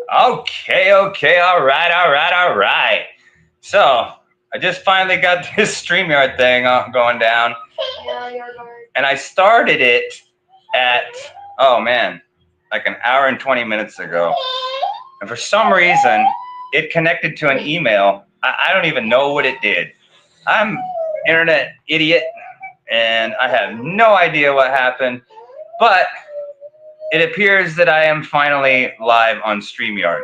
Okay, all right. So I just finally got this StreamYard thing going down, and I started it at oh man, like an hour and 20 minutes ago, and for some reason it connected to an email. I don't even know what it did. I'm internet idiot, and I have no idea what happened, but it appears that I am finally live on StreamYard.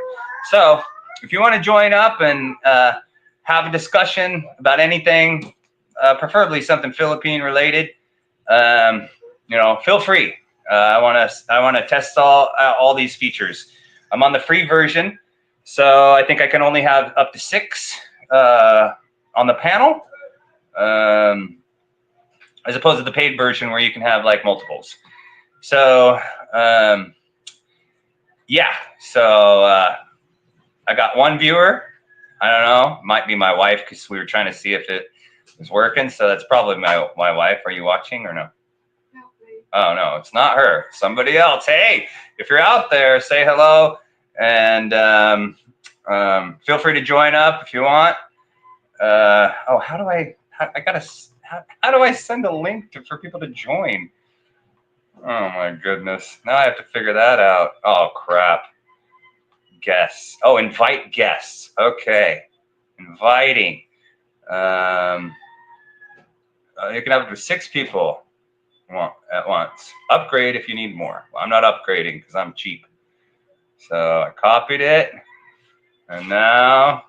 So if you want to join up and have a discussion about anything, preferably something Philippine related, feel free. I want to test all these features. I'm on the free version, so I think I can only have up to 6 on the panel, as opposed to the paid version where you can have like multiples. So yeah, so I got one viewer. I don't know, might be my wife because we were trying to see if it was working. So that's probably my wife. Are you watching or no? Oh no, it's not her. Somebody else. Hey, if you're out there, say hello, and feel free to join up if you want. How do I send a link for people to join? Oh my goodness. Now I have to figure that out. Oh crap. Guests. Oh, invite guests. Okay. Inviting. You can have up to 6 people at once. Upgrade if you need more. Well, I'm not upgrading because I'm cheap. So I copied it. And now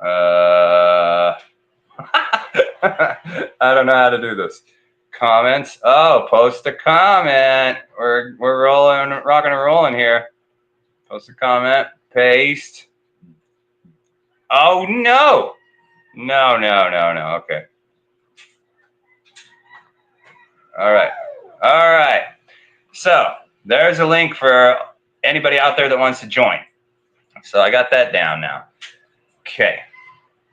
I don't know how to do this. Comments. Oh, post a comment. We're rolling, rocking and rolling here. Post a comment. Paste. Oh no. No. Okay. All right. So there's a link for anybody out there that wants to join. So I got that down now. Okay.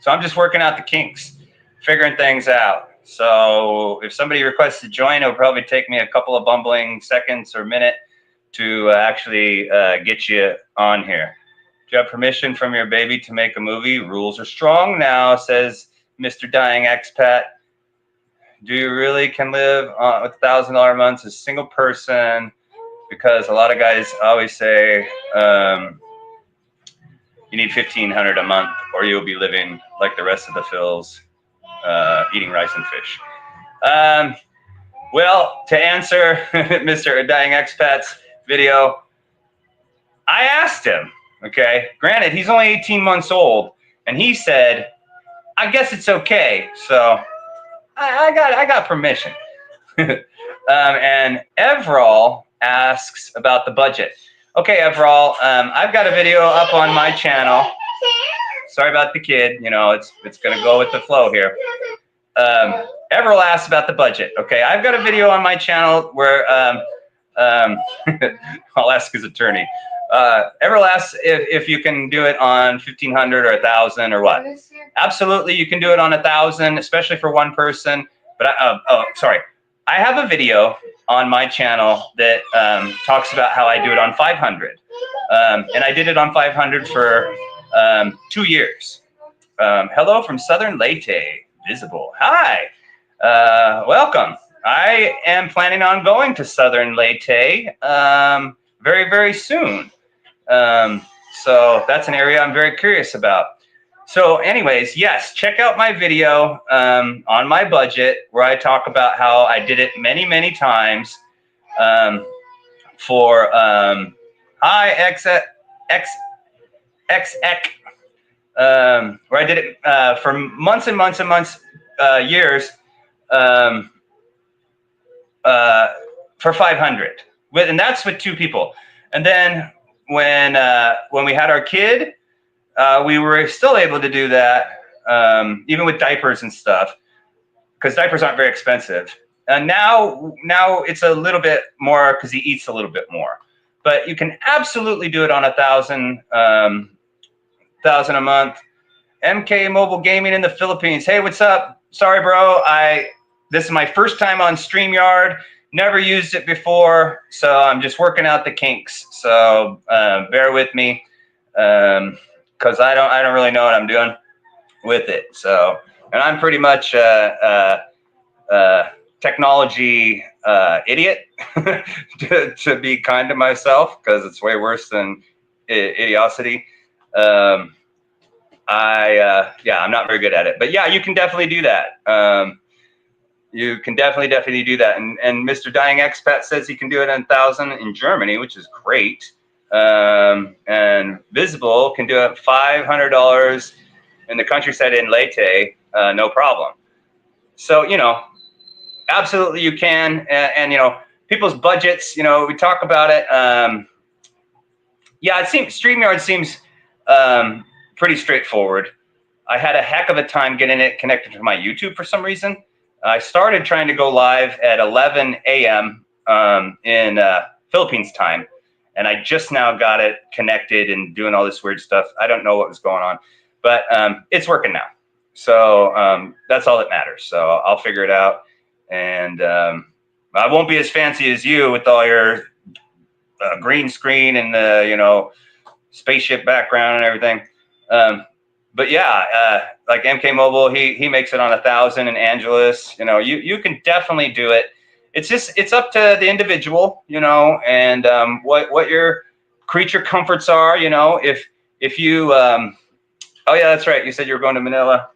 So I'm just working out the kinks, figuring things out. So if somebody requests to join, it'll probably take me a couple of bumbling seconds or minute to actually get you on here. Do you have permission from your baby to make a movie? Rules are strong now, says Mr. Dying Expat. Do you really can live with $1,000 months as a single person? Because a lot of guys always say you need $1,500 a month, or you'll be living like the rest of the Phils, eating rice and fish. Well, to answer Mr. Dying Expat's video, I asked him. Okay, granted, he's only 18 months old, and he said, "I guess it's okay." So I got permission. And Everall asks about the budget. Okay, Everall, I've got a video up on my channel. Sorry about the kid. You know, it's gonna go with the flow here. Everall asks about the budget. Okay, I've got a video on my channel where I'll ask his attorney. Everall asks if you can do it on 1,500 or 1,000 or what. Absolutely, you can do it on 1,000, especially for one person. But sorry, I have a video on my channel that talks about how I do it on 500, and I did it on 500 for 2 years. Hello from Southern Leyte, visible. Hi, welcome. I am planning on going to Southern Leyte very, very soon. So that's an area I'm very curious about. So anyways, yes, check out my video on my budget where I talk about how I did it many, many times for where I did it for months and months and months, years, for 500, and that's with 2 people. And then when we had our kid, we were still able to do that, even with diapers and stuff, because diapers aren't very expensive. And now it's a little bit more because he eats a little bit more. But you can absolutely do it on 1,000 a month. MK Mobile Gaming in the Philippines. Hey, what's up? Sorry, bro. This is my first time on StreamYard. Never used it before, so I'm just working out the kinks. So bear with me, because I don't really know what I'm doing with it. So, and I'm pretty much technology idiot to be kind to myself, because it's way worse than idiocity. Yeah, I'm not very good at it, but yeah, you can definitely do that. You can definitely do that. And Mr. Dying Expat says he can do it in 1,000 in Germany, which is great. And Visible can do it $500 in the countryside in Leyte, no problem. So, you know, absolutely you can. And you know, people's budgets, you know, we talk about it. Yeah, it seems StreamYard seems pretty straightforward. I had a heck of a time getting it connected to my YouTube for some reason. I started trying to go live at 11 a.m. In Philippines time, and I just now got it connected and doing all this weird stuff. I don't know what was going on, but it's working now. So that's all that matters. So I'll figure it out, and I won't be as fancy as you with all your green screen and the, you know, spaceship background and everything. But yeah, like MK Mobile, he makes it on 1,000, and Angelus, you know, you can definitely do it. It's up to the individual, you know, and what your creature comforts are, you know. If you oh yeah, that's right, you said you were going to Manila.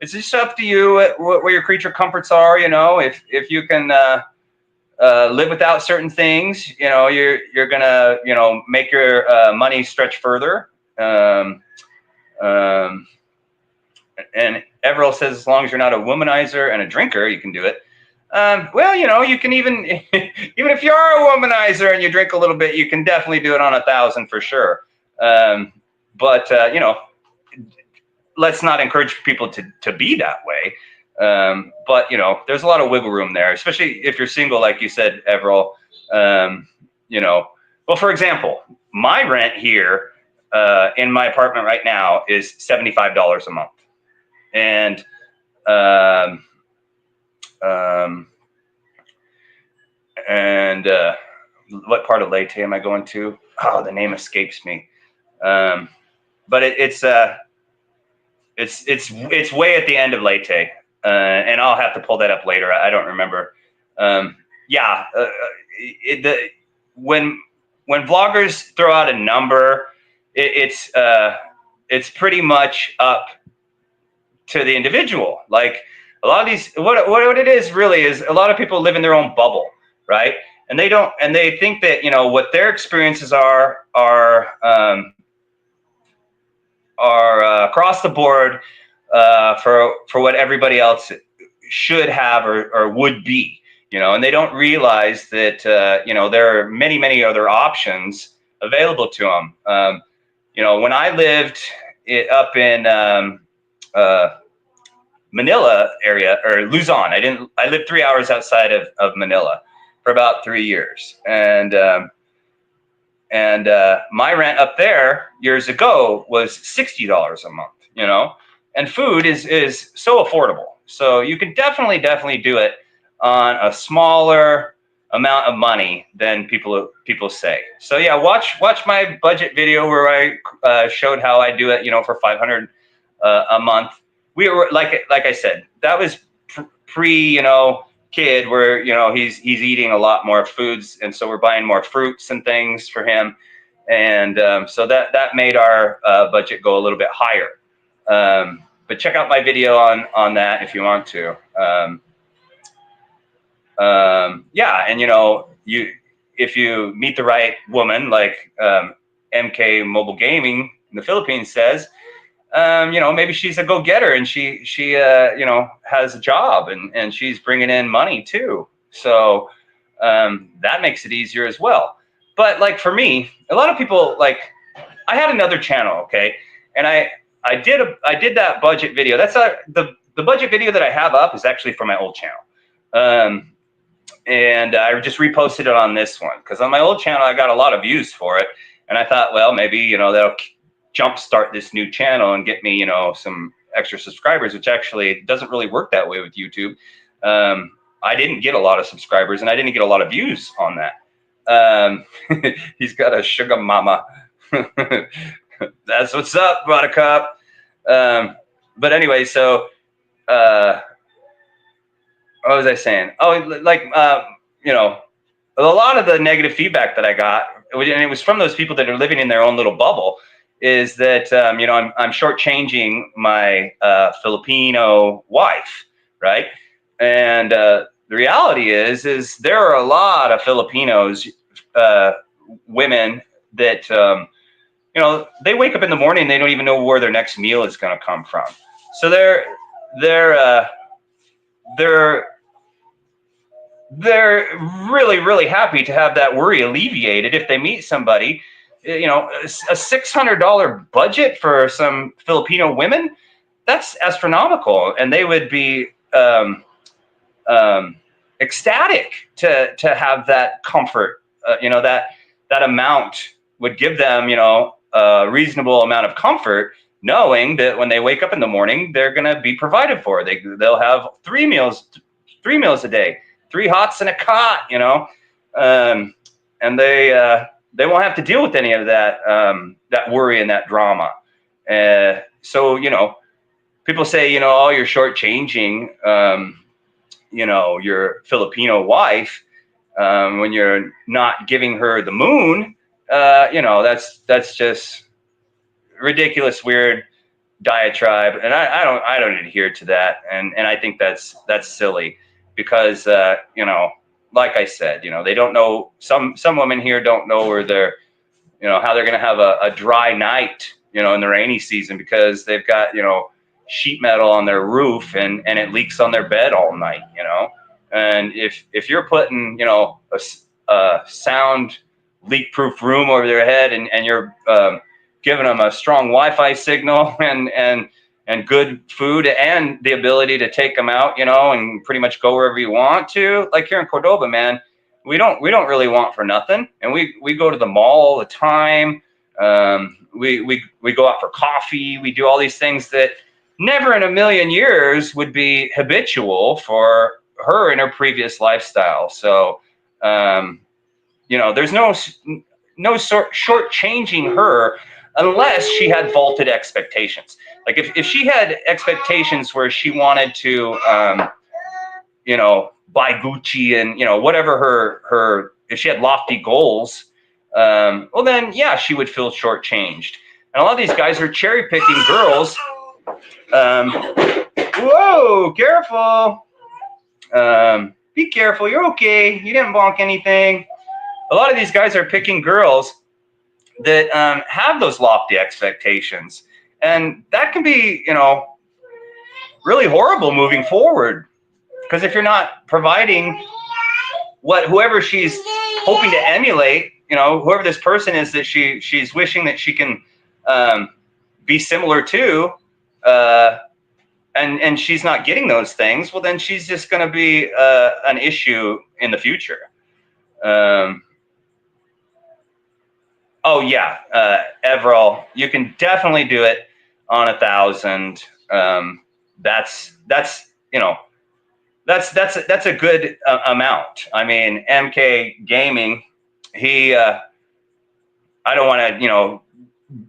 It's just up to you what your creature comforts are, you know. If you can live without certain things, you know, you're gonna, you know, make your money stretch further. And Everell says, as long as you're not a womanizer and a drinker, you can do it. Well, you know, you can even if you are a womanizer and you drink a little bit, you can definitely do it on 1,000 for sure. But you know, let's not encourage people to be that way. But you know, there's a lot of wiggle room there, especially if you're single, like you said, Everell. You know, well, for example, my rent here in my apartment right now is $75 a month, and what part of Leyte am I going to? Oh, the name escapes me. But it's way at the end of Leyte, and I'll have to pull that up later. I don't remember. Yeah, when vloggers throw out a number, it's pretty much up to the individual. Like a lot of these, what it is really is a lot of people live in their own bubble, right? And they think that, you know, what their experiences are across the board for what everybody else should have or would be, you know, and they don't realize that you know, there are many other options available to them. You know, when I lived up in Manila area, or Luzon, I lived 3 hours outside of Manila for about 3 years, and my rent up there years ago was $60 a month, you know, and food is so affordable. So you can definitely do it on a smaller amount of money than people say. So yeah, watch my budget video where I showed how I do it, you know, for 500 a month. We were like I said, that was pre, you know, kid, where, you know, he's eating a lot more foods, and so we're buying more fruits and things for him, and so that made our budget go a little bit higher. But check out my video on that if you want to. Yeah, and you know, if you meet the right woman, like MK Mobile Gaming in the Philippines says, you know, maybe she's a go-getter, and she you know, has a job, and she's bringing in money too. So that makes it easier as well. But like for me, a lot of people, like, I had another channel, okay, and I did that budget video. That's the budget video that I have up is actually from my old channel. And I just reposted it on this one because on my old channel I got a lot of views for it, and I thought, well, maybe, you know, that'll jumpstart this new channel and get me, you know, some extra subscribers, which actually doesn't really work that way with YouTube. I didn't get a lot of subscribers and I didn't get a lot of views on that. He's got a sugar mama. That's what's up, Buttercup. But anyway, so what was I saying? Oh, like you know, a lot of the negative feedback that I got, and it was from those people that are living in their own little bubble, is that you know, I'm shortchanging my Filipino wife, right? And the reality is there are a lot of Filipinos, women that you know, they wake up in the morning, they don't even know where their next meal is going to come from. So they're they're really happy to have that worry alleviated if they meet somebody. You know, a $600 budget for some Filipino women, that's astronomical, and they would be ecstatic to have that comfort. You know, that amount would give them, you know, a reasonable amount of comfort, knowing that when they wake up in the morning, they're going to be provided for. They'll have three meals a day, 3 hots and a cot, you know, and they won't have to deal with any of that that worry and that drama. So, you know, people say, you know, oh, you're shortchanging, you know, your Filipino wife when you're not giving her the moon. You know, that's just ridiculous, weird diatribe, and I don't adhere to that, and I think that's silly, because you know, like I said, you know, they don't know, some women here don't know where they're, you know, how they're going to have a dry night, you know, in the rainy season, because they've got, you know, sheet metal on their roof and it leaks on their bed all night, you know. And if you're putting, you know, a sound leak proof room over their head, and you're giving them a strong Wi-Fi signal and good food and the ability to take them out, you know, and pretty much go wherever you want to, like here in Cordoba, man, we don't really want for nothing, and we go to the mall all the time. We go out for coffee. We do all these things that never in a million years would be habitual for her in her previous lifestyle. So, you know, there's no shortchanging her unless she had vaulted expectations. Like if she had expectations where she wanted to, you know, buy Gucci and, you know, whatever her if she had lofty goals, well then, yeah, she would feel shortchanged. And a lot of these guys are cherry picking girls. Whoa, careful. Be careful. You're okay. You didn't bonk anything. A lot of these guys are picking girls that have those lofty expectations, and that can be, you know, really horrible moving forward, because if you're not providing what whoever she's hoping to emulate, you know, whoever this person is that she's wishing that she can be similar to, and she's not getting those things, well then she's just going to be an issue in the future. Oh yeah, Everall, you can definitely do it on 1,000. That's you know, that's a good amount. I mean, MK Gaming, he I don't want to, you know,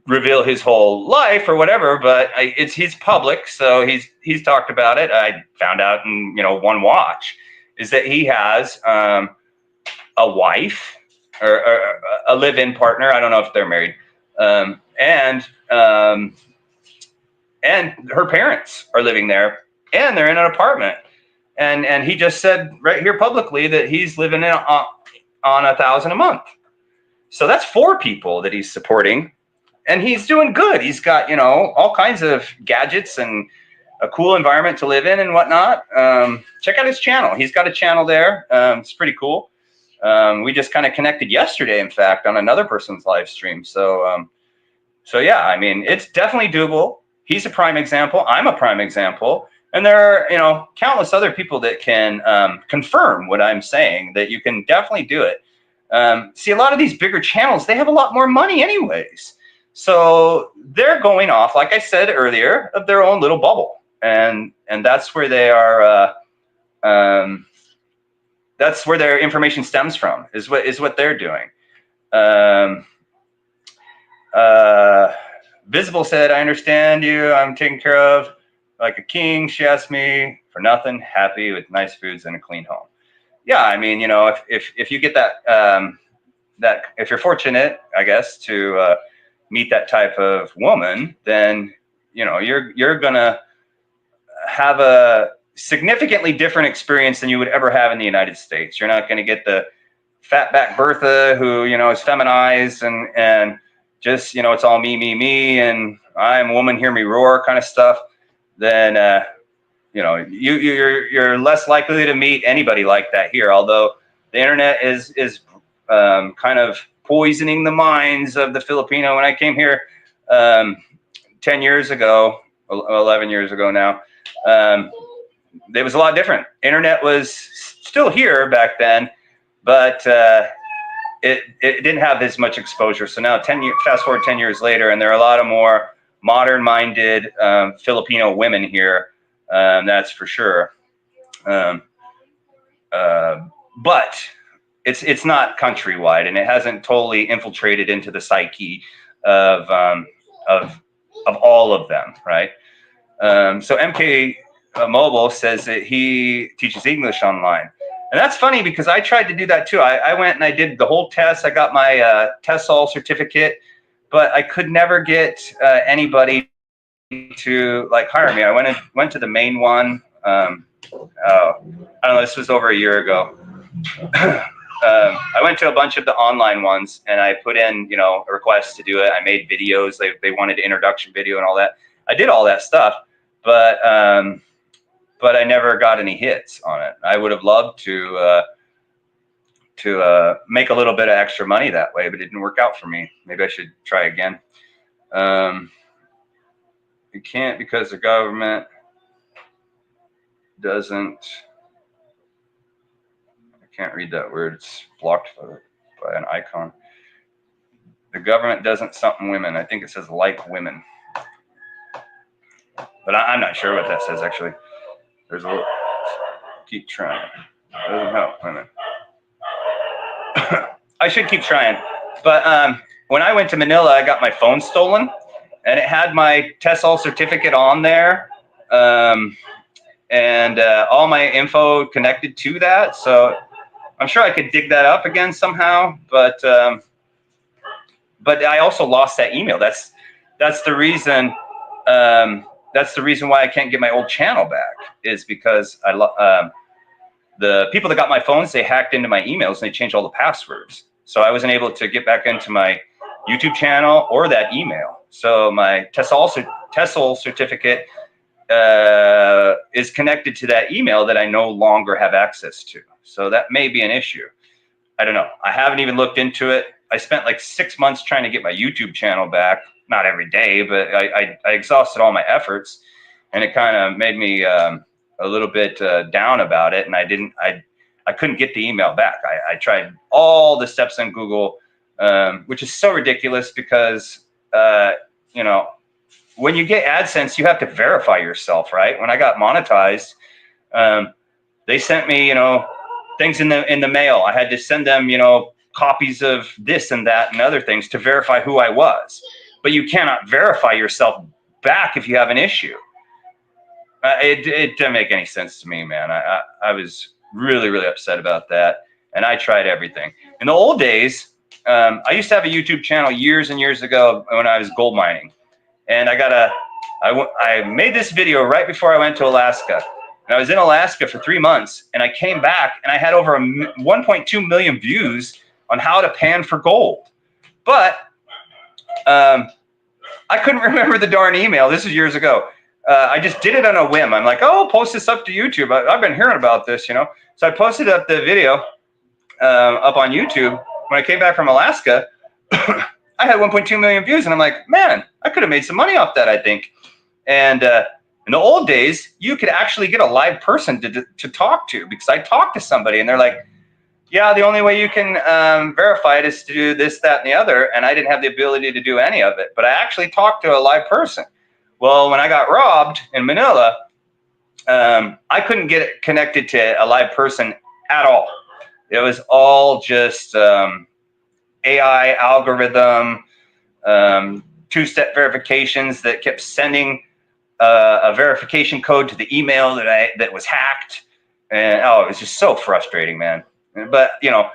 reveal his whole life or whatever, but he's public, so he's talked about it. I found out in, you know, one watch, is that he has a wife, or a live-in partner. I don't know if they're married, and her parents are living there, and they're in an apartment. And he just said right here publicly that he's living on 1,000 a month. So that's 4 people that he's supporting, and he's doing good. He's got, you know, all kinds of gadgets and a cool environment to live in and whatnot. Check out his channel. He's got a channel there. It's pretty cool. We just kind of connected yesterday, in fact, on another person's live stream. So, so yeah, I mean, it's definitely doable. He's a prime example. I'm a prime example. And there are, you know, countless other people that can confirm what I'm saying, that you can definitely do it. See, a lot of these bigger channels, they have a lot more money anyways. So they're going off, like I said earlier, of their own little bubble. And that's where they are, that's where their information stems from, is what they're doing. Visible said, I understand you. I'm taken care of like a king. She asked me for nothing, happy with nice foods and a clean home. Yeah, I mean, you know, if you get that, that if you're fortunate, I guess, to meet that type of woman, then, you know, you're gonna have a significantly different experience than you would ever have in the United States. You're not going to get the fatback Bertha who, you know, is feminized and just, you know, it's all me, and I'm a woman, hear me roar kind of stuff. Then, you know, you're less likely to meet anybody like that here. Although the internet is kind of poisoning the minds of the Filipino. When I came here 10 years ago, 11 years ago now, it was a lot different. Internet was still here back then, but it didn't have as much exposure. So now, fast forward 10 years later, and there are a lot of more modern-minded Filipino women here. That's for sure. But it's not countrywide, and it hasn't totally infiltrated into the psyche of all of them, right? So MK Mobile says that he teaches English online. And that's funny because I tried to do that too. I went and I did the whole test. I got my TESOL certificate, but I could never get anybody to like hire me. I went to the main one. I don't know, this was over a year ago. I went to a bunch of the online ones and I put in, you know, a request to do it. I made videos. They wanted an introduction video and all that. I did all that stuff, but I never got any hits on it. I would have loved to make a little bit of extra money that way, but it didn't work out for me. Maybe I should try again. You can't because the government doesn't. I can't read that word. It's blocked by an icon. The government doesn't something women. I think it says like women. But I'm not sure what that says, actually. There's a little, keep trying. It doesn't help women. I should keep trying. But when I went to Manila, I got my phone stolen. And it had my TESOL certificate on there. And all my info connected to that. So I'm sure I could dig that up again somehow. But I also lost that email. That's the reason. That's the reason why I can't get my old channel back, is because the people that got my phones, they hacked into my emails and they changed all the passwords. So I wasn't able to get back into my YouTube channel or that email. So my TESOL certificate is connected to that email that I no longer have access to. So that may be an issue. I don't know. I haven't even looked into it. I spent like 6 months trying to get my YouTube channel back. Not every day, but I exhausted all my efforts, and it kind of made me a little bit down about it. And I couldn't get the email back. I tried all the steps on Google, which is so ridiculous because, you know, when you get AdSense, you have to verify yourself, right? When I got monetized, they sent me, you know, things in the mail. I had to send them, you know, copies of this and that and other things to verify who I was. But you cannot verify yourself back if you have an issue. It didn't make any sense to me, man. I was really, really upset about that. And I tried everything. In the old days, I used to have a YouTube channel years and years ago when I was gold mining. And I made this video right before I went to Alaska. And I was in Alaska for 3 months. And I came back and I had over 1.2 million views on how to pan for gold. But I couldn't remember the darn email. This is years ago. I just did it on a whim. I'm like, oh, I'll post this up to YouTube. I've been hearing about this, you know. So I posted up the video up on YouTube. When I came back from Alaska, I had 1.2 million views. And I'm like, man, I could have made some money off that, I think. And in the old days, you could actually get a live person to talk to, because I talked to somebody and they're like, yeah, the only way you can verify it is to do this, that, and the other. And I didn't have the ability to do any of it. But I actually talked to a live person. Well, when I got robbed in Manila, I couldn't get connected to a live person at all. It was all just AI algorithm, two-step verifications that kept sending a verification code to the email that was hacked, and oh, it was just so frustrating, man. But you know,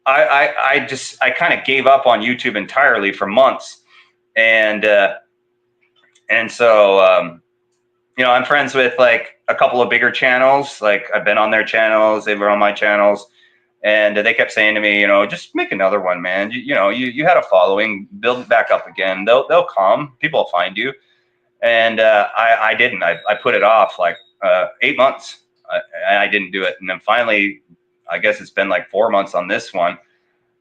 I kind of gave up on YouTube entirely for months, and so you know, I'm friends with like a couple of bigger channels. Like I've been on their channels, they were on my channels, and they kept saying to me, you know, just make another one, man. You know, you had a following, build it back up again. They'll come, people will find you. And I didn't. I put it off like 8 months. I didn't do it, and then finally, I guess it's been like 4 months on this one.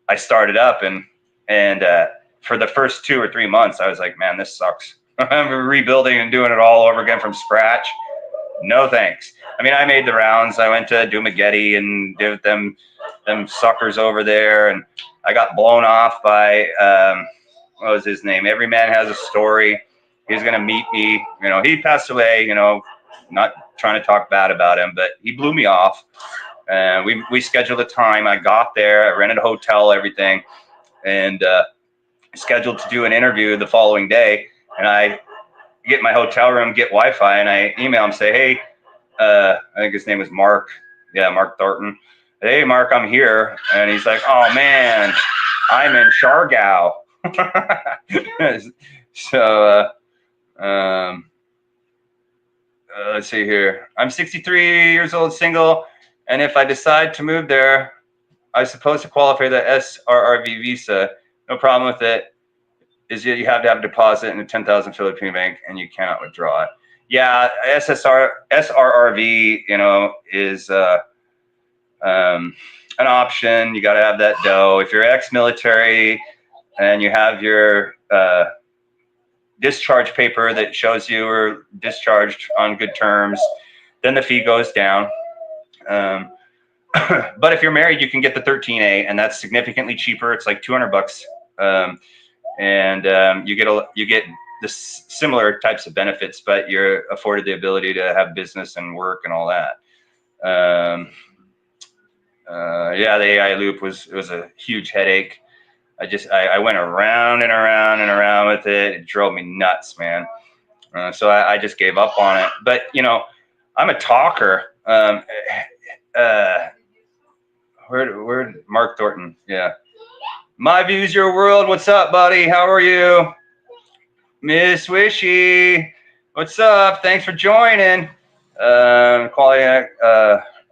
I started up, and for the first 2 or 3 months, I was like, man, this sucks. I'm rebuilding and doing it all over again from scratch. No thanks. I mean, I made the rounds. I went to Dumageddon and did them suckers over there, and I got blown off by what was his name? Every Man Has a Story. He was gonna meet me. You know, he passed away. You know, not trying to talk bad about him, but he blew me off. And we scheduled a time. I got there. I rented a hotel, everything, and scheduled to do an interview the following day. And I get my hotel room, get Wi-Fi, and I email him, say, hey, I think his name was Mark. Yeah, Mark Thornton. Hey, Mark, I'm here. And he's like, oh, man, I'm in Siargao. So, let's see here. I'm 63 years old, single, and if I decide to move there, I suppose to qualify the SRRV visa. No problem with it. Is you have to have a deposit in a 10,000 Philippine bank, and you cannot withdraw it. Yeah, SRRV, you know, is an option. You got to have that dough. If you're ex-military and you have your discharge paper that shows you were discharged on good terms, then the fee goes down. But if you're married, you can get the 13A, and that's significantly cheaper. It's like $200. And you get the similar types of benefits, but you're afforded the ability to have business and work and all that. Yeah, the AI loop was a huge headache. I went around and around and around with it. It drove me nuts, man. So I just gave up on it. But you know, I'm a talker. Where Mark Thornton? Yeah. My Views, Your World. What's up, buddy? How are you? Miss Wishy. What's up? Thanks for joining. Quality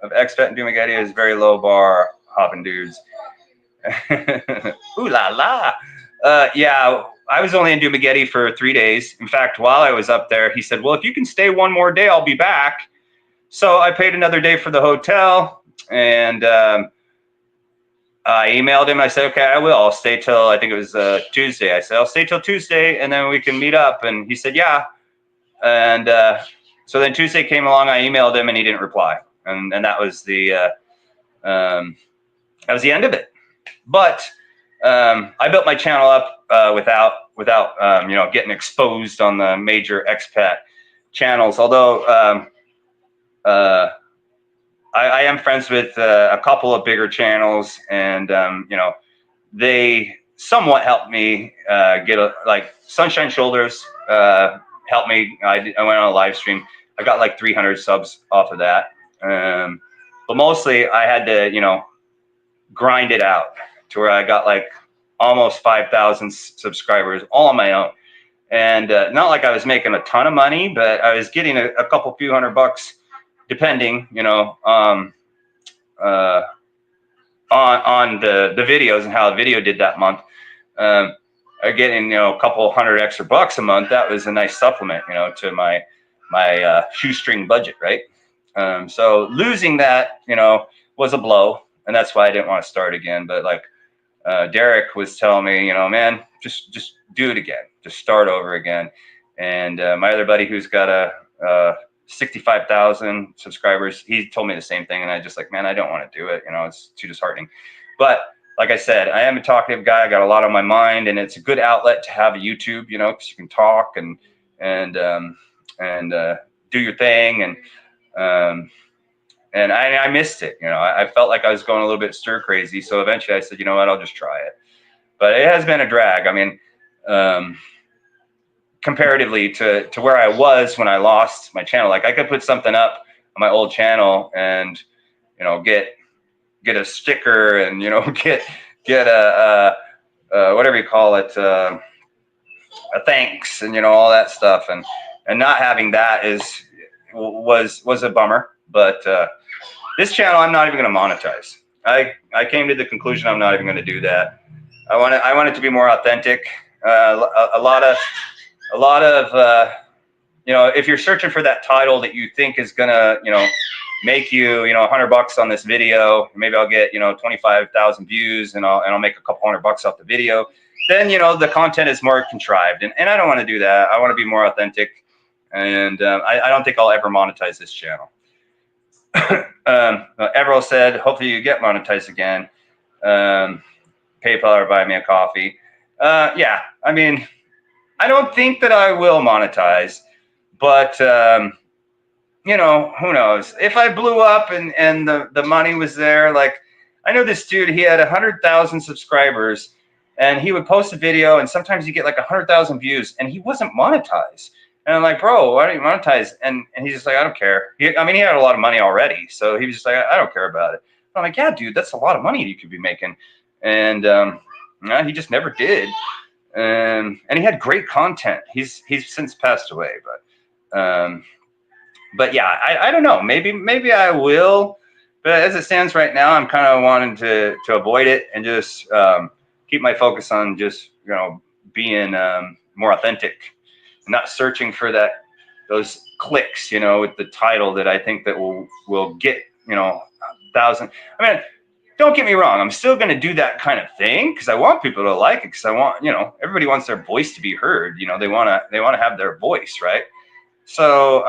of expat and Dumageddon is very low bar, hopping dudes. Ooh la la. Yeah, I was only in Dumageddon for 3 days. In fact, while I was up there, he said, well, if you can stay one more day, I'll be back. So I paid another day for the hotel, and I emailed him. I said, okay, I will. I'll stay till, I think it was Tuesday. I said, I'll stay till Tuesday, and then we can meet up. And he said, yeah. And so then Tuesday came along. I emailed him, and he didn't reply. And that was the end of it. But I built my channel up without you know, getting exposed on the major expat channels. Although I am friends with a couple of bigger channels, and you know, they somewhat helped me get like Sunshine Shoulders helped me. I went on a live stream. I got like 300 subs off of that, but mostly I had to, you know, grind it out to where I got like almost 5,000 subscribers all on my own. And not like I was making a ton of money, but I was getting a couple few $100, depending, you know, on the videos and how the video did that month. Getting, you know, a couple $100 extra bucks a month. That was a nice supplement, you know, to my shoestring budget, right? So losing that, you know, was a blow, and that's why I didn't want to start again. But like Derek was telling me, you know, man, just do it again, just start over again. And my other buddy who's got a 65,000 subscribers, he told me the same thing, and I just like, man, I don't want to do it, you know, it's too disheartening. But like I said, I am a talkative guy. I got a lot on my mind, and it's a good outlet to have a YouTube, you know, because you can talk and do your thing. And And I missed it. I felt like I was going a little bit stir crazy. So eventually I said, you know what, I'll just try it. But it has been a drag. I mean, comparatively to where I was when I lost my channel, like I could put something up on my old channel and, get a sticker and, get a whatever you call it, a thanks and, all that stuff. And not having that was a bummer. But this channel, I'm not even going to monetize. I came to the conclusion I'm not even going to do that. I want it to be more authentic. A lot of if you're searching for that title that you think is gonna make you $100 on this video, maybe I'll get 25,000 views and I'll make a couple $100 off the video, then the content is more contrived, and I don't want to do that. I want to be more authentic, and I don't think I'll ever monetize this channel. Everell said, hopefully you get monetized again. PayPal or buy me a coffee. Yeah, I mean, I don't think that I will monetize, but who knows? If I blew up and the money was there, like I know this dude, he had 100,000 subscribers, and he would post a video, and sometimes you get like 100,000 views, and he wasn't monetized. And I'm like, bro, why don't you monetize? And he's just like, I don't care. He had a lot of money already, so he was just like, I don't care about it. I'm like, yeah, dude, that's a lot of money you could be making. And he just never did. And he had great content. He's since passed away, but yeah, I don't know. Maybe I will. But as it stands right now, I'm kind of wanting to avoid it and just keep my focus on just being more authentic, not searching for those clicks, with the title that I think that will get 1,000. I mean, don't get me wrong, I'm still going to do that kind of thing because I want people to like it, because I want, everybody wants their voice to be heard. They want to have their voice, right? So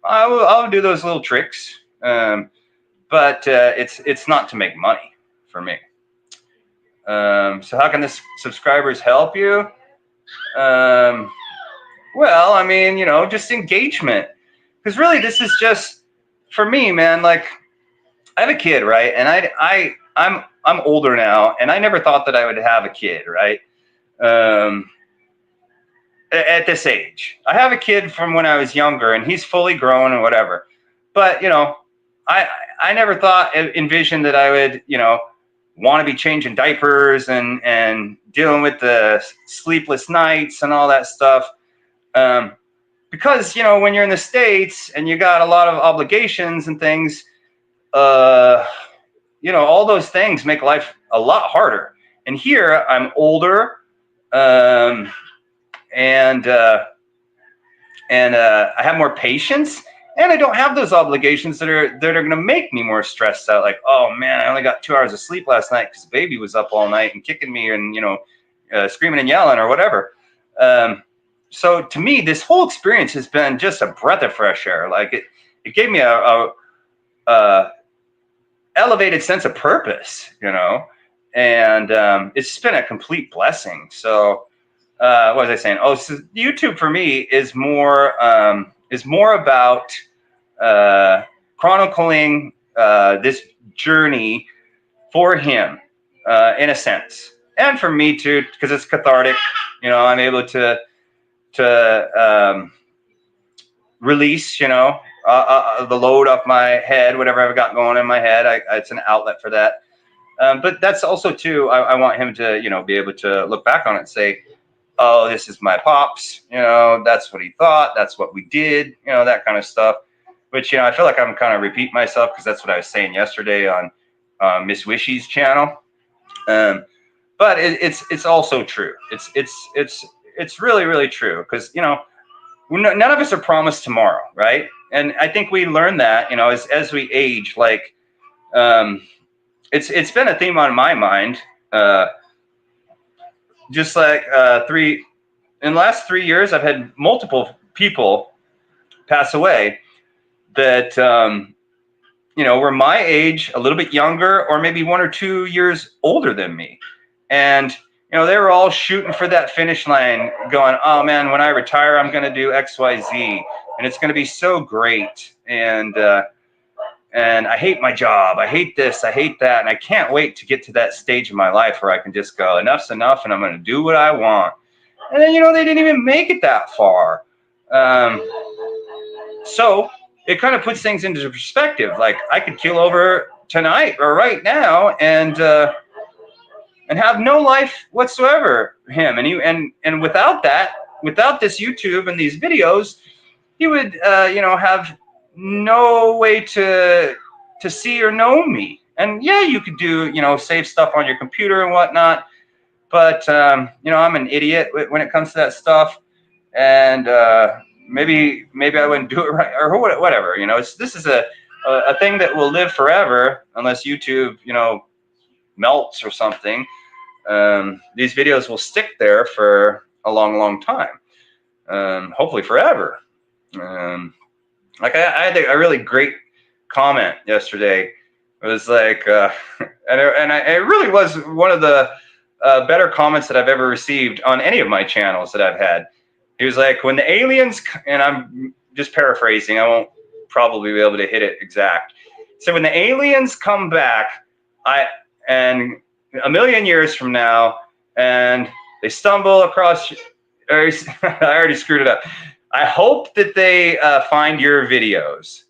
I'll do those little tricks, but it's not to make money for me. So how can the subscribers help you? Well, I mean, just engagement, because really this is just for me, man. Like, I have a kid, right? And I'm older now, and I never thought that I would have a kid, right? At this age, I have a kid from when I was younger, and he's fully grown and whatever. But I never envisioned that I would want to be changing diapers and dealing with the sleepless nights and all that stuff. Because when you're in the States and you got a lot of obligations and things, all those things make life a lot harder. And here I'm older, and I have more patience, and I don't have those obligations that are going to make me more stressed out. Like, oh man, I only got 2 hours of sleep last night because baby was up all night and kicking me and screaming and yelling or whatever. So to me, this whole experience has been just a breath of fresh air. Like it gave me a elevated sense of purpose, and it's just been a complete blessing. So what was I saying? Oh, so YouTube for me is more about chronicling this journey for him, in a sense, and for me too, because it's cathartic. I'm able to release, the load off my head, whatever I've got going in my head. It's an outlet for that. But that's also too, I want him to, be able to look back on it and say, oh, this is my pops, that's what he thought, that's what we did, that kind of stuff. Which, I feel like I'm kind of repeating myself, because that's what I was saying yesterday on Miss Wishy's channel. But it's also true. It's really, really true, because, none of us are promised tomorrow, right? And I think we learn that, as we age. Like, it's been a theme on my mind. Just like in the last 3 years, I've had multiple people pass away that were my age, a little bit younger, or maybe 1 or 2 years older than me, and they were all shooting for that finish line, going, oh man, when I retire, I'm going to do X, Y, Z, and it's going to be so great. And and I hate my job. I hate this. I hate that. And I can't wait to get to that stage of my life where I can just go, enough's enough, and I'm going to do what I want. And then, they didn't even make it that far. So it kind of puts things into perspective. Like, I could keel over tonight or right now and have no life whatsoever. And without that, without this YouTube and these videos, he would have no way to see or know me. And yeah, you could do save stuff on your computer and whatnot, but I'm an idiot when it comes to that stuff, and maybe I wouldn't do it right or whatever. This is a thing that will live forever unless YouTube melts or something. These videos will stick there for a long time, hopefully forever. Like I had a really great comment yesterday. It was like, it really was one of the better comments that I've ever received on any of my channels that I've had. He was like, when the aliens, and I'm just paraphrasing, I won't probably be able to hit it exact. So when the aliens come back, and a million years from now, and they stumble across, I already screwed it up. I hope that they find your videos,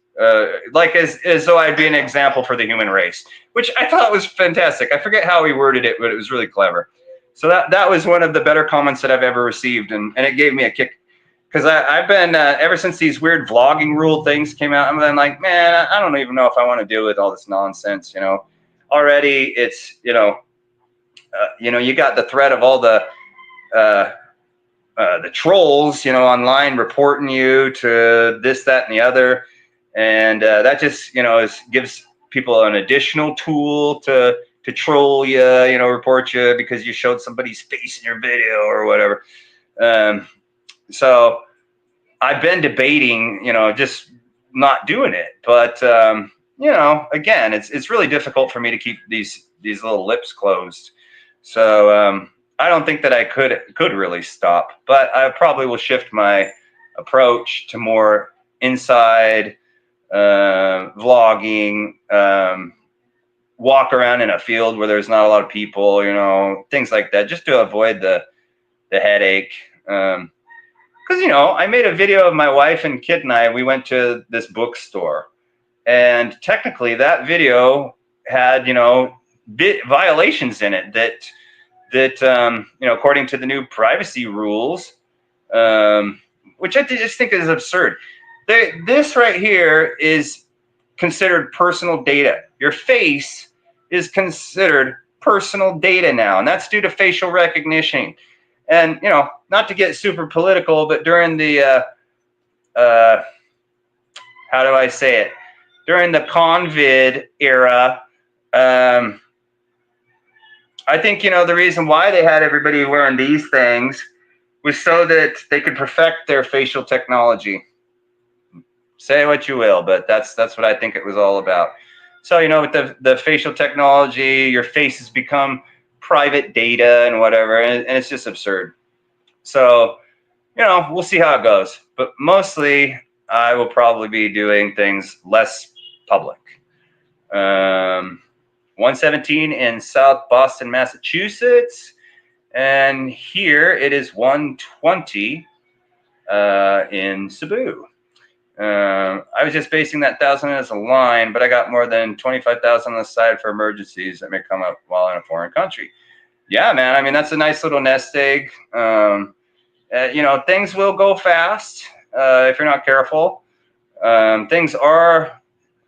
like as though I'd be an example for the human race, which I thought was fantastic. I forget how he worded it, but it was really clever. So that was one of the better comments that I've ever received, and it gave me a kick, because I've been, ever since these weird vlogging rule things came out, I'm then like, man, I don't even know if I want to deal with all this nonsense, Already it's, you got the threat of all the trolls, online reporting you to this, that, and the other. And that just, gives people an additional tool to troll you, report you because you showed somebody's face in your video or whatever. So I've been debating, just not doing it. But, again, it's really difficult for me to keep these little lips closed. So I don't think that I could really stop, but I probably will shift my approach to more inside vlogging, walk around in a field where there's not a lot of people, things like that, just to avoid the headache. Because, I made a video of my wife and kid and I. We went to this bookstore, and technically that video had, violations in it that according to the new privacy rules, which I just think is absurd. This right here is considered personal data. Your face is considered personal data now, and that's due to facial recognition. And not to get super political, but during the how do I say it? During the COVID era, I think, the reason why they had everybody wearing these things was so that they could perfect their facial technology. Say what you will, but that's what I think it was all about. So, with the facial technology, your face has become private data and whatever, and it's just absurd. So, we'll see how it goes. But mostly, I will probably be doing things less public. 117 in South Boston, Massachusetts, and here it is 120 in Cebu. I was just basing that 1,000 as a line, but I got more than 25,000 on the side for emergencies that may come up while in a foreign country. Yeah, man. I mean, that's a nice little nest egg. Things will go fast if you're not careful. Things are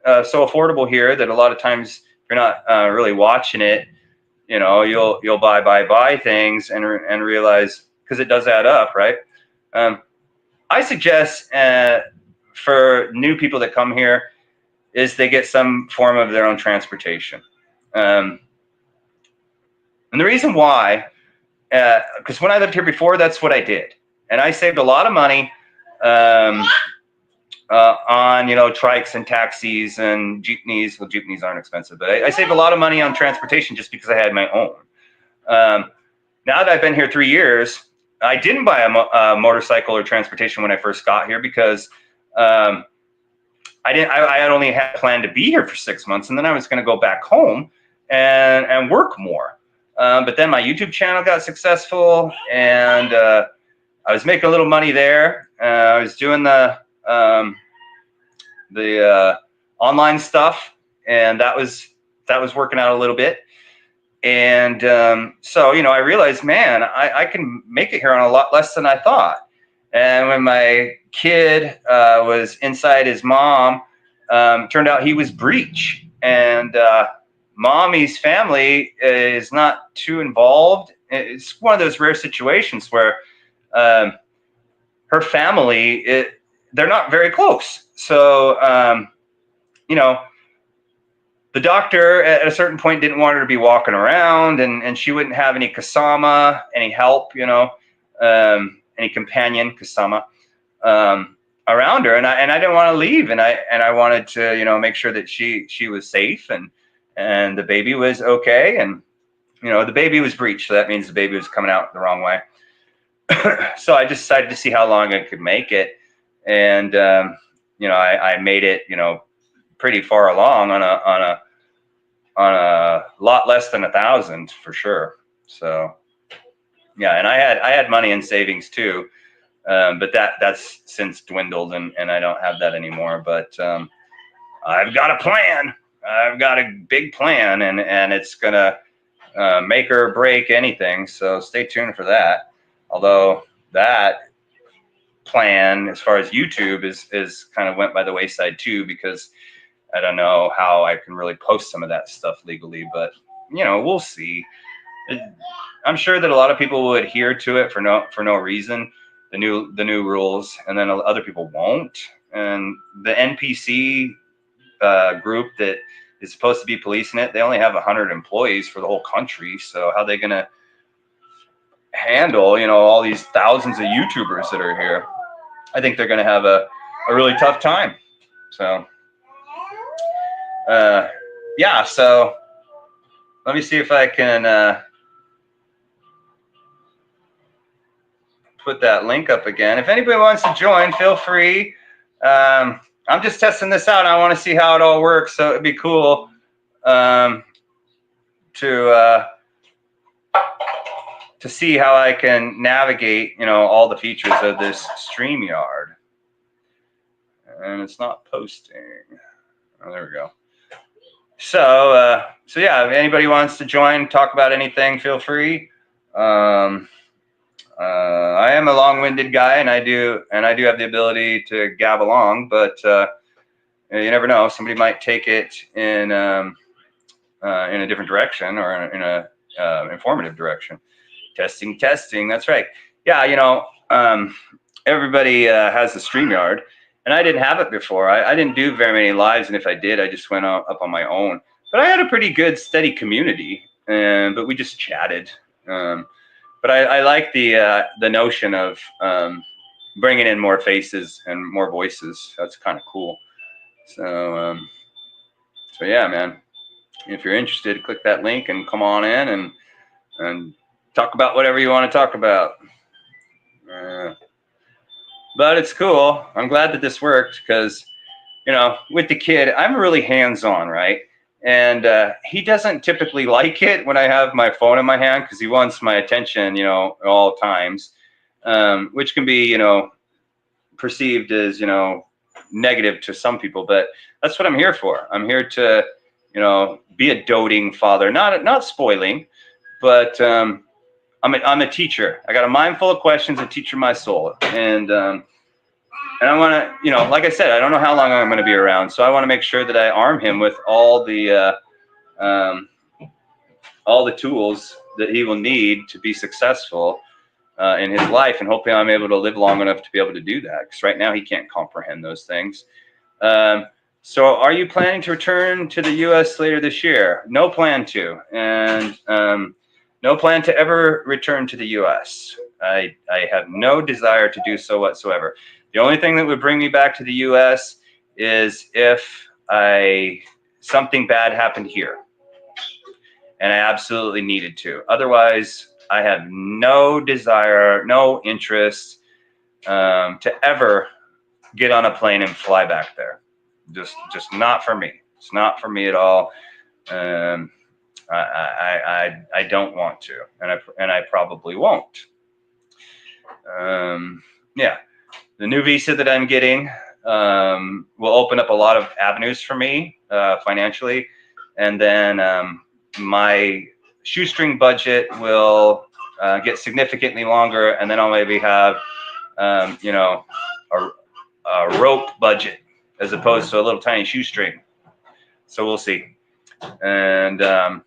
so affordable here that a lot of times, if you're not really watching it, you'll buy things and realize, because it does add up, right? I suggest for new people that come here is they get some form of their own transportation. And the reason why, because when I lived here before, that's what I did. And I saved a lot of money on, trikes and taxis and jeepneys. Well, jeepneys aren't expensive, but I saved a lot of money on transportation just because I had my own. Now that I've been here 3 years, I didn't buy a motorcycle or transportation when I first got here because I had only had planned to be here for 6 months, and then I was going to go back home and work more. But then my YouTube channel got successful, and I was making a little money there. I was doing the online stuff, and that was working out a little bit. And so, I realized, man, I can make it here on a lot less than I thought. And when my kid was inside his mom, turned out he was breech. And mommy's family is not too involved. It's one of those rare situations where her family, they're not very close. So, the doctor at a certain point didn't want her to be walking around, and she wouldn't have any kasama, any help, any companion kasama around her, and I didn't want to leave, and I wanted to make sure that she was safe, and the baby was okay, and the baby was breech, so that means the baby was coming out the wrong way. So I decided to see how long I could make it, and I made it pretty far along on a lot less than 1,000 for sure. So yeah, and I had money in savings too, but that's since dwindled, and I don't have that anymore. But I've got a plan. I've got a big plan, and it's gonna make or break anything. So stay tuned for that. Although that plan, as far as YouTube, is kind of went by the wayside too, because I don't know how I can really post some of that stuff legally, but we'll see. I'm sure that a lot of people will adhere to it for no reason, the new rules, and then other people won't. And the NPC group that is supposed to be policing it, they only have 100 employees for the whole country. So how are they gonna handle all these thousands of YouTubers that are here? I think they're gonna have a really tough time. So yeah, so let me see if I can put that link up again. If anybody wants to join, feel free. I'm just testing this out. I want to see how it all works, so it'd be cool to see how I can navigate all the features of this StreamYard. And it's not posting. Oh, there we go. So yeah, if anybody wants to join, talk about anything, feel free. I am a long-winded guy, and I do have the ability to gab along, but you never know. Somebody might take it in a different direction, or in a informative direction. Testing. That's right. Yeah, everybody has the StreamYard. And I didn't have it before. I didn't do very many lives, and if I did, I just went up on my own. But I had a pretty good, steady community, but we just chatted. But I like the notion of bringing in more faces and more voices. That's kind of cool. So yeah, man. If you're interested, click that link and come on in and talk about whatever you want to talk about. But it's cool. I'm glad that this worked, because, with the kid, I'm really hands-on, right? And he doesn't typically like it when I have my phone in my hand, because he wants my attention, at all times, which can be, perceived as, negative to some people. But that's what I'm here for. I'm here to, be a doting father, not spoiling, but I'm a teacher. I got a mind full of questions, a teacher my soul. And I want to, like I said, I don't know how long I'm going to be around. So I want to make sure that I arm him with all the tools that he will need to be successful in his life. And hopefully I'm able to live long enough to be able to do that. Because right now he can't comprehend those things. So are you planning to return to the U.S. later this year? No plan to. And no plan to ever return to the U.S. I have no desire to do so whatsoever. The only thing that would bring me back to the U.S. is if something bad happened here, and I absolutely needed to. Otherwise, I have no desire, no interest to ever get on a plane and fly back there. Just not for me. It's not for me at all. Um, I don't want to, and I probably won't. Yeah, the new visa that I'm getting will open up a lot of avenues for me financially, and then my shoestring budget will get significantly longer, and then I'll maybe have you know a rope budget as opposed to a little tiny shoestring. So we'll see, and so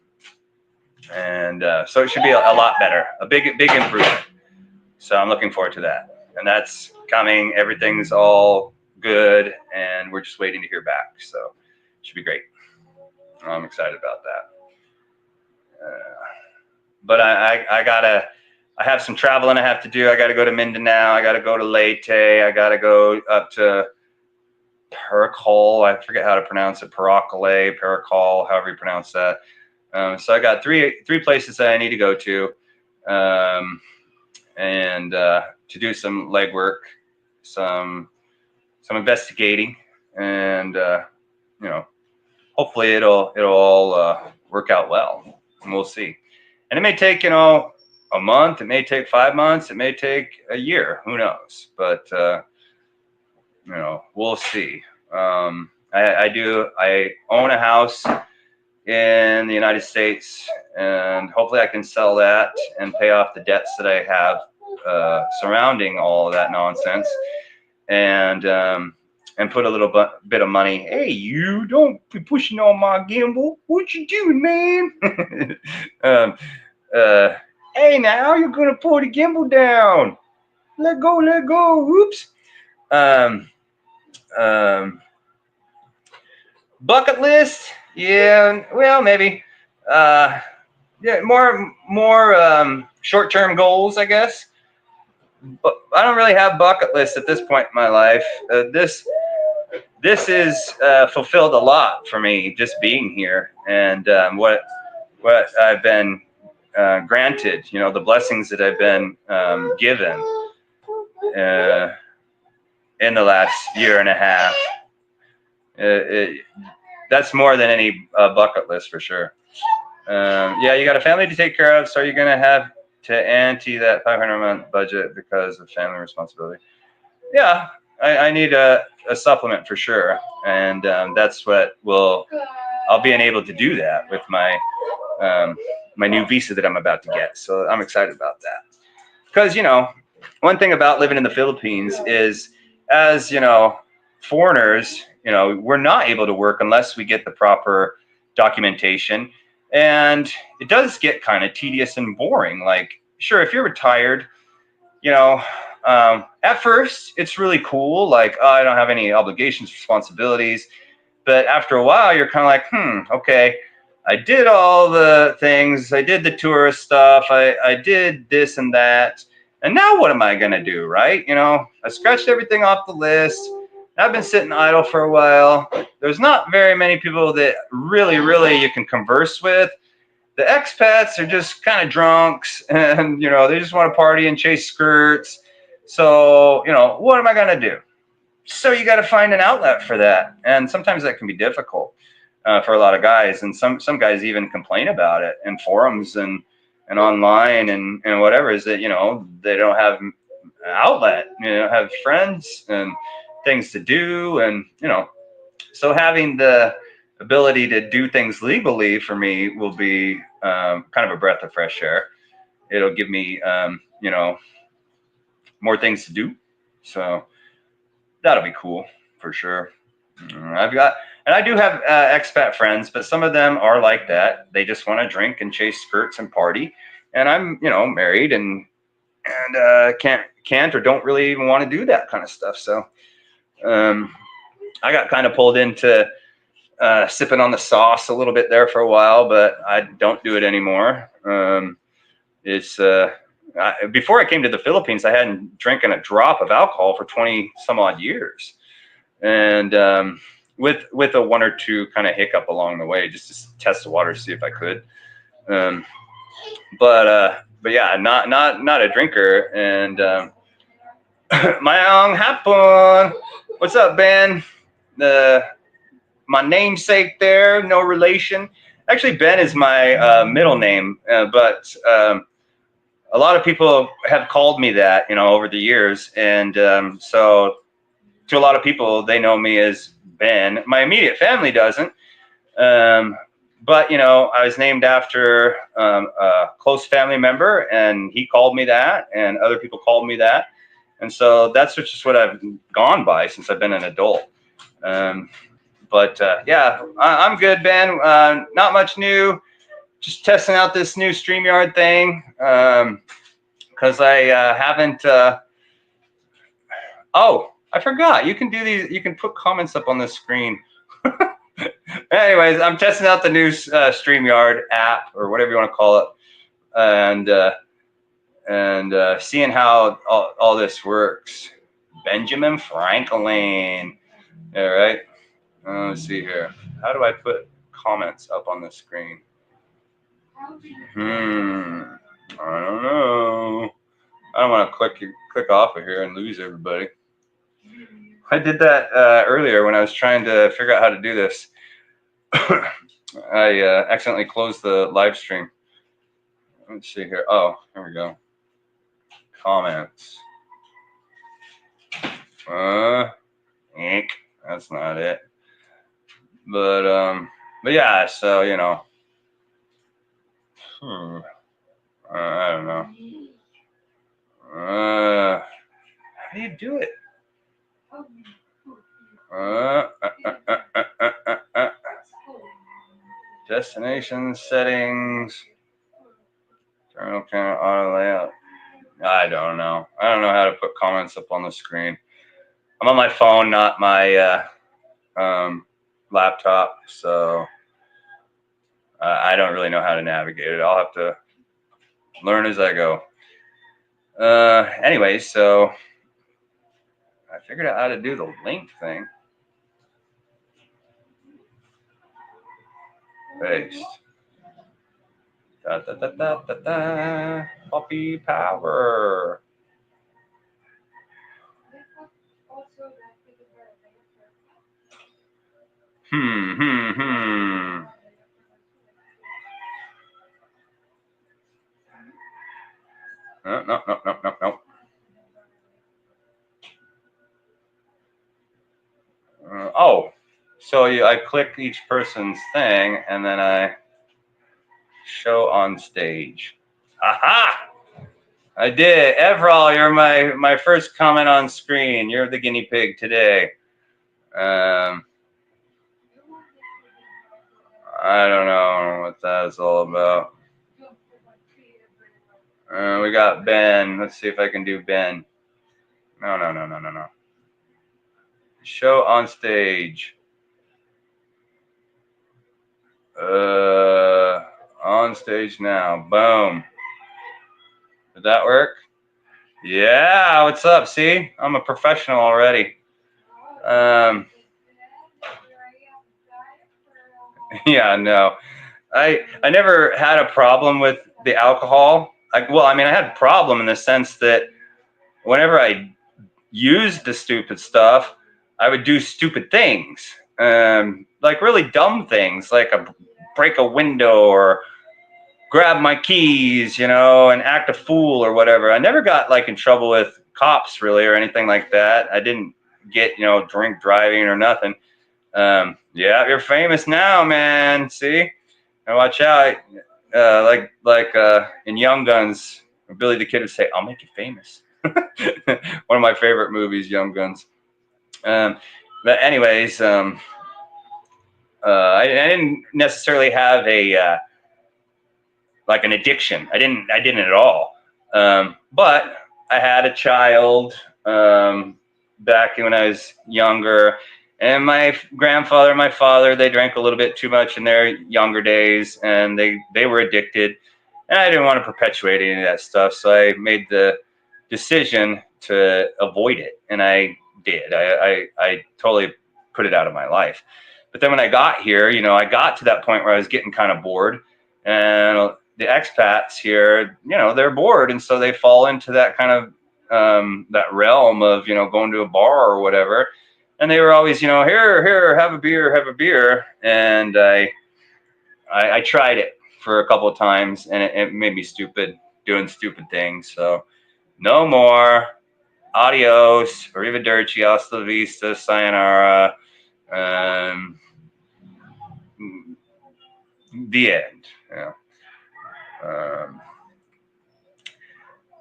it should be a lot better, a big improvement. So I'm looking forward to that, and that's coming. Everything's all good, and we're just waiting to hear back. So it should be great. I'm excited about that. But I have some traveling I have to do. I gotta go to Mindanao. I gotta go to Leyte. I gotta go up to Paracol. I forget how to pronounce it. Paracol, however you pronounce that. So I got three places that I need to go to, and to do some legwork, some investigating, and hopefully it'll all work out well, and we'll see. And it may take a month, it may take 5 months, it may take a year, who knows? But we'll see. I own a house in the United States, and hopefully I can sell that and pay off the debts that I have surrounding all of that nonsense, and put a little bit of money. Hey, you don't be pushing on my gimbal. What you doing, man? Hey, now you're gonna pull the gimbal down. Let go. Whoops. Bucket list. Yeah, well, maybe. Yeah, more short-term goals, I guess. But I don't really have bucket lists at this point in my life. This is fulfilled a lot for me, just being here, and what I've been granted. The blessings that I've been given in the last year and a half. That's more than any bucket list for sure. Yeah, you got a family to take care of, so you're gonna have to ante that 500 a month budget because of family responsibility. Yeah, I need a supplement for sure, and that's what I'll be able to do that with my my new visa that I'm about to get. So I'm excited about that, because one thing about living in the Philippines is, as foreigners, we're not able to work unless we get the proper documentation. And it does get kind of tedious and boring. Like, sure, if you're retired, at first it's really cool. Like, oh, I don't have any obligations, responsibilities. But after a while, you're kind of like, okay, I did all the things. I did the tourist stuff. I did this and that. And now what am I going to do, right? I scratched everything off the list. I've been sitting idle for a while. There's not very many people that really you can converse with. The expats are just kind of drunks, and they just want to party and chase skirts. So what am I gonna do? So you got to find an outlet for that, and sometimes that can be difficult for a lot of guys. And some guys even complain about it in forums and online and whatever. Is that they don't have an outlet, have friends and things to do, and so having the ability to do things legally for me will be kind of a breath of fresh air. It'll give me more things to do, so that'll be cool for sure. I do have expat friends, but some of them are like that. They just want to drink and chase skirts and party, and I'm married and can't or don't really even want to do that kind of stuff. So I got kind of pulled into sipping on the sauce a little bit there for a while, but I don't do it anymore. Before I came to the Philippines, I hadn't drinking a drop of alcohol for 20 some odd years, and with a one or two kind of hiccup along the way, just to test the water, see if I could. But yeah, not a drinker. And Mayong hapon. What's up, Ben? my namesake there, no relation. Actually, Ben is my middle name, but a lot of people have called me that, over the years, and so to a lot of people, they know me as Ben. My immediate family doesn't, but I was named after a close family member, and he called me that, and other people called me that, and so that's just what I've gone by since I've been an adult. But yeah, I'm good, Ben. Not much new. Just testing out this new StreamYard thing. Because I haven't. Oh, I forgot. You can do these. You can put comments up on the screen. Anyways, I'm testing out the new StreamYard app, or whatever you want to call it, and seeing how all this works. Benjamin Franklin. All right. Let's see here. How do I put comments up on the screen? I don't know. I don't want to click off of here and lose everybody. I did that earlier when I was trying to figure out how to do this. I accidentally closed the live stream. Let's see here. Oh, here we go. Comments. That's not it. But yeah. So I don't know. How do you do it? Destination settings. Terminal camera auto layout. I don't know. I don't know how to put comments up on the screen. I'm on my phone, not my laptop, so I don't really know how to navigate it. I'll have to learn as I go. Anyway, so I figured out how to do the link thing. Paste. Da da da da da da. Puppy power. No. Oh, so I click each person's thing, and then I show on stage. Aha! I did. Everall, you're my first comment on screen. You're the guinea pig today. I don't know what that's all about. We got Ben. Let's see if I can do Ben. No. Show on stage. On stage now. Boom. Did that work? Yeah. What's up? See, I'm a professional already. Yeah, no. I never had a problem with the alcohol. I had a problem in the sense that whenever I used the stupid stuff, I would do stupid things, like really dumb things, like break a window or grab my keys, and act a fool or whatever. I never got in trouble with cops really or anything like that. I didn't get drink driving or nothing. Yeah, you're famous now, man. See, and watch out. In Young Guns, Billy the Kid would say, "I'll make you famous." One of my favorite movies, Young Guns. But anyways, I didn't necessarily have an addiction. I didn't at all. But I had a child back when I was younger, and my grandfather and my father, they drank a little bit too much in their younger days, and they were addicted, and I didn't want to perpetuate any of that stuff, so I made the decision to avoid it, and I did. I totally put it out of my life. But then when I got here, I got to that point where I was getting kind of bored, and the expats here, they're bored, and so they fall into that kind of that realm of going to a bar or whatever. And they were always, here, have a beer. And I tried it for a couple of times, and it made me stupid, doing stupid things. So no more. Adios, arrivederci, hasta la vista, sayonara. The end. Yeah.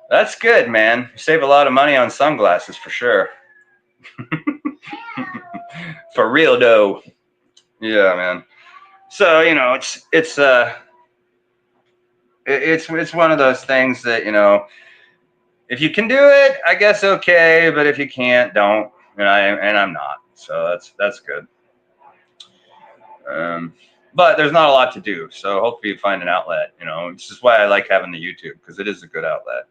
That's good, man. You save a lot of money on sunglasses for sure. For real though. Yeah, man. So it's one of those things that if you can do it, I guess okay, but if you can't, don't. And I'm not. So that's good. But there's not a lot to do, so hopefully you find an outlet. This is why I like having the YouTube, because it is a good outlet.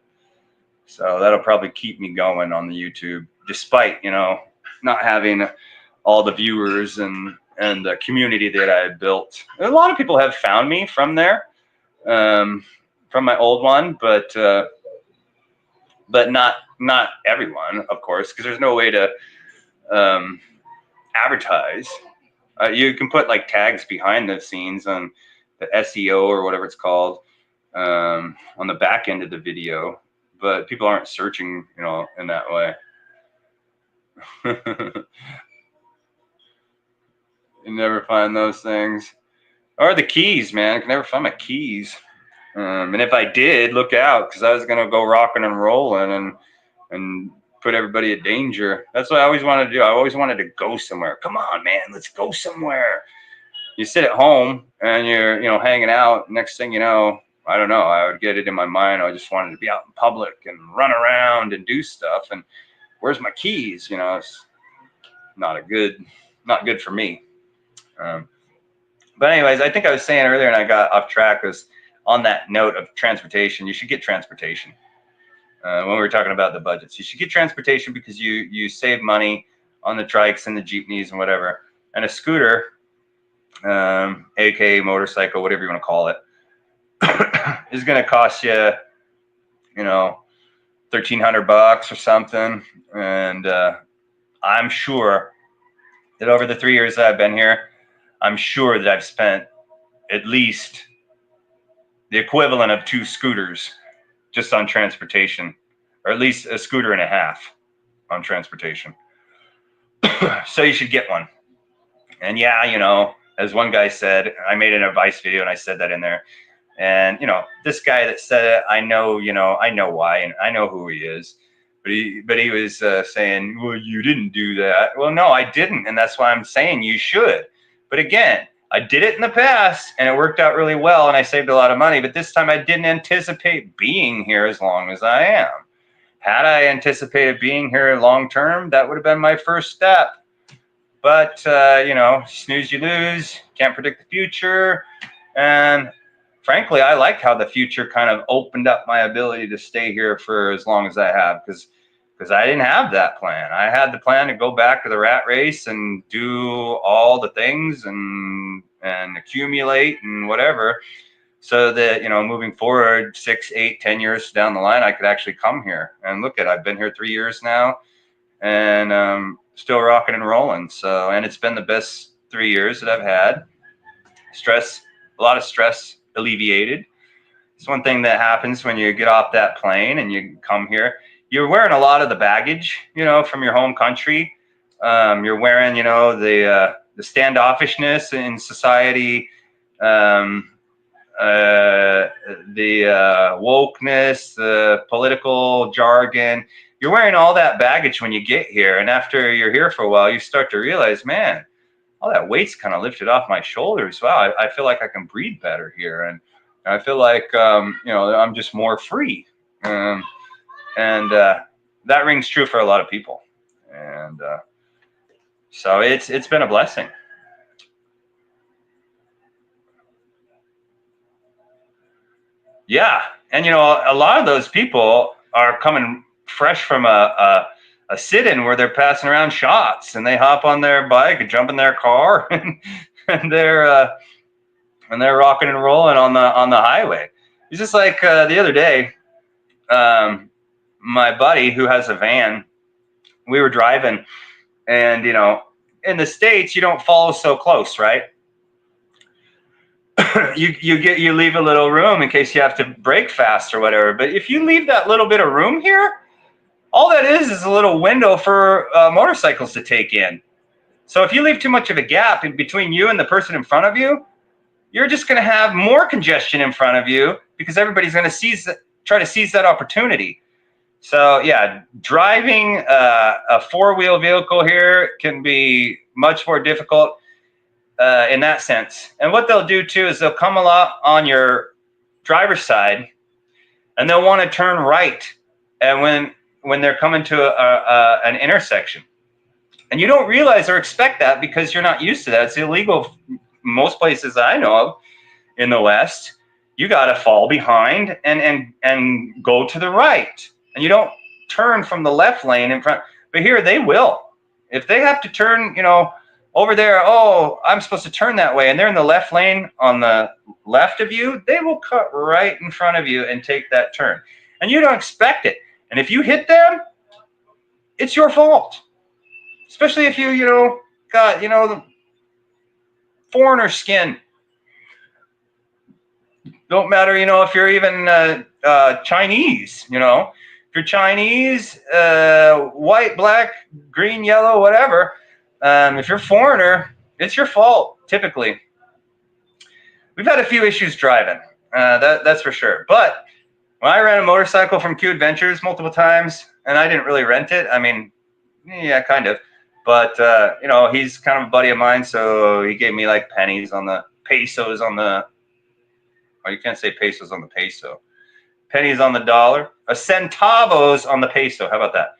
So that'll probably keep me going on the YouTube, despite not having all the viewers and the community that I had built. A lot of people have found me from there, from my old one, but not everyone, of course, because there's no way to advertise. You can put like tags behind the scenes on the SEO or whatever it's called, on the back end of the video, but people aren't searching, in that way. You never find those things. Or the keys, man. I can never find my keys. And if I did, look out, because I was gonna go rocking and rolling and put everybody at danger. That's what I always wanted to do. I always wanted to go somewhere. Come on, man, let's go somewhere. You sit at home and you're, hanging out. Next thing you know, I don't know, I would get it in my mind. I just wanted to be out in public and run around and do stuff. And where's my keys? It's not good for me. But anyways, I think I was saying earlier, and I got off track, was on that note of transportation. You should get transportation. When we were talking about the budgets, you should get transportation, because you save money on the trikes and the jeepneys and whatever. And a scooter, aka motorcycle, whatever you want to call it, is going to cost you, $1,300 or something. And I'm sure that over the 3 years that I've been here, I'm sure that I've spent at least the equivalent of 2 scooters just on transportation, or at least a scooter and a half on transportation. So you should get one. And yeah, as one guy said, I made an advice video and I said that in there. And this guy that said it, I know why, and I know who he is. But he was saying, well, you didn't do that. Well, no, I didn't, and that's why I'm saying you should. But again, I did it in the past, and it worked out really well, and I saved a lot of money. But this time, I didn't anticipate being here as long as I am. Had I anticipated being here long term, that would have been my first step. But snooze you lose. Can't predict the future, and frankly, I like how the future kind of opened up my ability to stay here for as long as I have, because I didn't have that plan. I had the plan to go back to the rat race and do all the things and accumulate and whatever, so that moving forward 6, 8, 10 years down the line, I could actually come here. And look, I've been here 3 years now, and still rocking and rolling. So, and it's been the best 3 years that I've had. A lot of stress alleviated. It's one thing that happens when you get off that plane and you come here. You're wearing a lot of the baggage, from your home country. You're wearing, the standoffishness in society, the wokeness, the political jargon. You're wearing all that baggage when you get here. And after you're here for a while, you start to realize, man, all that weight's kind of lifted off my shoulders. Wow, I feel like I can breathe better here. And I feel like, I'm just more free. And that rings true for a lot of people. And so it's been a blessing. Yeah. And, a lot of those people are coming fresh from a sit-in where they're passing around shots, and they hop on their bike and jump in their car and they're rocking and rolling on the highway. It's just like the other day, my buddy who has a van, we were driving, And, you know, in the States, you don't follow so close, right? you leave a little room in case you have to brake fast or whatever. But if you leave that little bit of room here, all that is a little window for motorcycles to take in. So if you leave too much of a gap in between you and the person in front of you, you're just going to have more congestion in front of you because everybody's going to try to seize that opportunity. So yeah, driving a four-wheel vehicle here can be much more difficult in that sense. And what they'll do too is they'll come a lot on your driver's side, and they'll want to turn right, and when they're coming to an intersection, and you don't realize or expect that because you're not used to that. It's illegal most places I know of in the West. You got to fall behind and go to the right, and you don't turn from the left lane in front. But here they will. If they have to turn, you know, over there, oh, I'm supposed to turn that way, and they're in the left lane on the left of you, they will cut right in front of you and take that turn. And you don't expect it. And if you hit them, it's your fault. Especially if you know, got, you know, the foreigner skin. Don't matter, you know, if you're even Chinese, you know. If you're Chinese, white, black, green, yellow, whatever, if you're foreigner, it's your fault, typically. We've had a few issues driving, that's for sure. But when I ran a motorcycle from Q Adventures multiple times, and I didn't really rent it, I mean, yeah, kind of. But, you know, he's kind of a buddy of mine, so he gave me like pennies on the pesos on the, oh, you can't say pesos on the peso. Pennies on the dollar, centavos on the peso. How about that?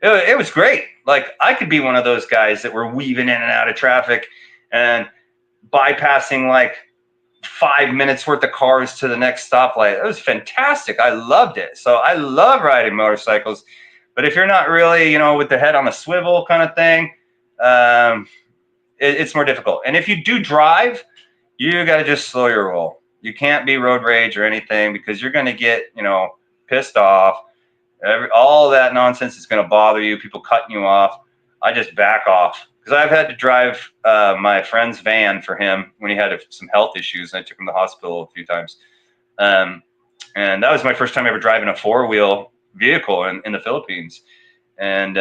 It was great. Like, I could be one of those guys that were weaving in and out of traffic and bypassing like 5 minutes worth of cars to the next stoplight. It was fantastic. I loved it. So I love riding motorcycles. But if you're not really, you know, with the head on a swivel kind of thing, it's more difficult. And if you do drive, you got to just slow your roll. You can't be road rage or anything because you're going to get, you know, pissed off. All that nonsense is going to bother you. People cutting you off. I just back off because I've had to drive my friend's van for him when he had some health issues. I took him to the hospital a few times. And that was my first time ever driving a four-wheel vehicle in the Philippines. And,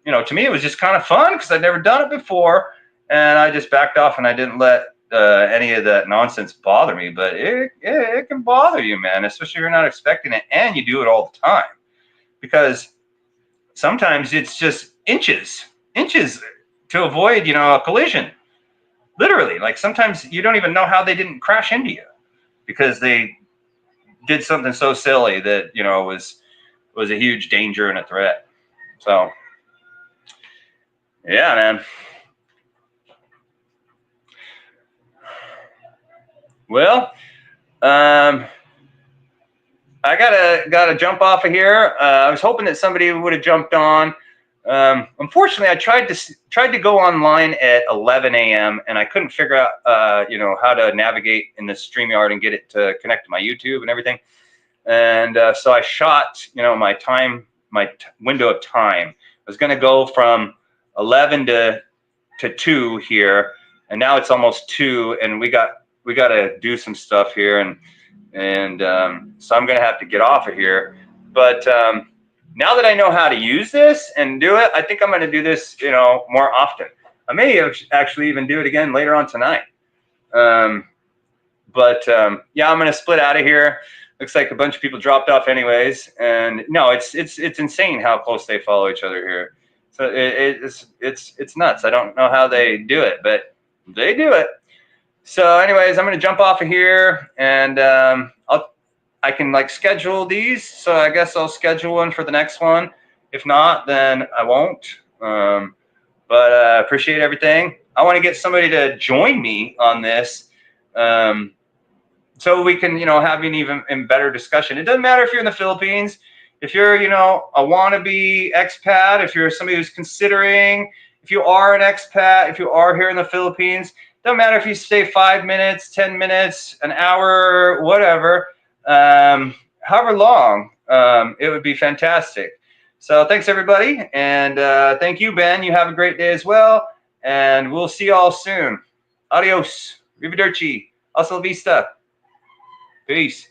you know, to me, it was just kind of fun because I'd never done it before. And I just backed off and I didn't let any of that nonsense bother me. But it can bother you, man, especially if you're not expecting it and you do it all the time. Because sometimes it's just inches to avoid, you know, a collision. Literally, like sometimes you don't even know how they didn't crash into you because they did something so silly that, you know, was a huge danger and a threat. So, yeah, man. Well, I gotta jump off of here. I was hoping that somebody would have jumped on. Unfortunately, I tried to go online at 11 a.m. and I couldn't figure out, you know, how to navigate in the StreamYard and get it to connect to my YouTube and everything. And so I shot, you know, my window of time. I was going to go from 11 to 2 here, and now it's almost 2, and we got to do some stuff here, and so I'm going to have to get off of here. But now that I know how to use this and do it, I think I'm going to do this, you know, more often. I may actually even do it again later on tonight. But yeah, I'm going to split out of here. Looks like a bunch of people dropped off anyways. And no, it's insane how close they follow each other here. So it's nuts. I don't know how they do it, but they do it. So anyways, I'm going to jump off of here, and I can like schedule these. So I guess I'll schedule one for the next one. If not, then I won't. But I appreciate everything. I want to get somebody to join me on this. So we can, you know, have an even better discussion. It doesn't matter if you're in the Philippines, if you're, you know, a wannabe expat, if you're somebody who's considering, if you are an expat, if you are here in the Philippines, doesn't matter if you stay 5 minutes, 10 minutes, an hour, whatever, however long, it would be fantastic So thanks everybody, and thank you, Ben. You have a great day as well, and we'll see you all soon. Adios. Arrivederci. Hasta la vista. Peace.